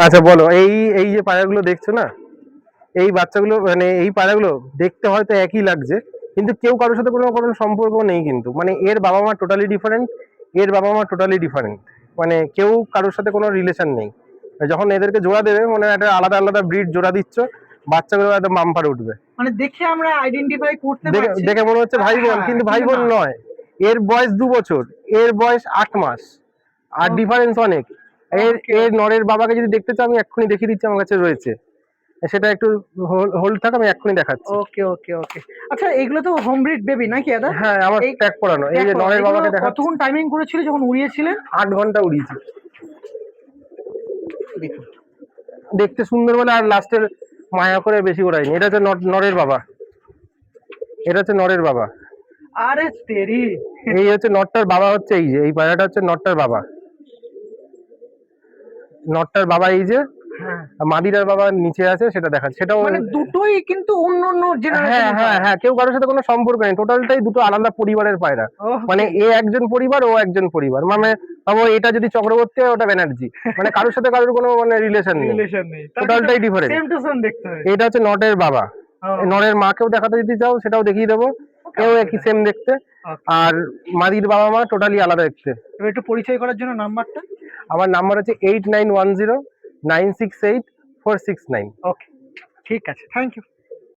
আচ্ছা বলো, এই এই যে পায়রাগুলো দেখছো না, এই বাচ্চাগুলো মানে এই পায়রাগুলো দেখতে হয়তো একই লাগছে, কিন্তু কেউ কারোর সাথে কোনো কোনো সম্পর্ক নেই কিন্তু, মানে এর বাবা মা টোটালি ডিফারেন্ট, এর বাবা মা টোটালি ডিফারেন্ট, মানে কেউ কারোর সাথে কোনো রিলেশন নেই। যখন এদেরকে জোড়া দেবে মনে হয় একটা আলাদা আলাদা ব্রিড জোড়া দিচ্ছ, বাচ্চাগুলো একদম বাম্পারে উঠবে। মানে দেখে আমরা আইডেন্টিফাই করতে দেখে পারছি। দেখে মনে হচ্ছে ভাই বোন, হ্যাঁ, কিন্তু ভাই বোন না। নয়। এর বয়স 2 বছর, এর বয়স 8 মাস, আর ডিফারেন্স অনেক। এর ওকে এর নরের বাবাকে যদি দেখতে চাও আমি এক্ষুনি দেখিয়ে দিচ্ছি, আমার কাছে রয়েছে, সেটা একটু হোল্ড থাক, আমি এক্ষুনি দেখাচ্ছি। ওকে ওকে ওকে। আচ্ছা, এগুলো তো হোম ব্রিড বেবি নাকি দাদা? হ্যাঁ, আমার এই ট্যাগ করানো, এই যে দেখো, নরের এগুলো বাবাকে দেখাচ্ছি। কতক্ষণ টাইমিং করেছিল যখন উড়িয়েছিলেন? 8 ঘন্টা উড়িয়েছি। দেখুন। দেখতে সুন্দর বলে আর লাস্টের মায়া করে বেশি ওড়াইনি। এটা হচ্ছে নরের বাবা, এটা হচ্ছে নরের বাবা। আরে তেরি। এই হচ্ছে নটটার বাবা, হচ্ছে এই যে এই পায়রাটা হচ্ছে নটটার বাবা। নটটার বাবা এই যে, হ্যাঁ, মাদিরার বাবা নিচে আছে, সেটা দেখাচ্ছে, সেটাও। মানে দুটোই কিন্তু অন্য অন্য হ্যাঁ জেনারেশনের হ্যাঁ পায়রা। হ্যাঁ, কেউ কারোর সাথে কোনো সম্পর্ক নেই, টোটালটাই দুটো আলাদা পরিবারের পায়রা। মানে ওকে। এ একজন পরিবার, ও একজন পরিবার, মানে ভাবো এটা যদি চক্রবর্তী হয়, ওটা ব্যানার্জি, মানে কারোর সাথে কারোর কোনো মানে রিলেশন নেই, রিলেশন নেই, তাকে তো টোটালটাই ডিফারেন্ট। সেম টু সেম দেখতে হয়। এটা হচ্ছে নটের বাবা। ও, নরের মাকেও দেখাতে যদি চাও সেটাও দেখিয়ে দেবো, ওকে, এও একই অসুবিধা সেম দেখতে। ওকে। আর মাদির বাবা মা টোটালি আলাদা দেখতে। এবার একটু পরিচয় করার জন্য নাম্বারটা। আমার নাম্বার হচ্ছে 8910968469। ওকে, ঠিক আছে, থ্যাংক ইউ।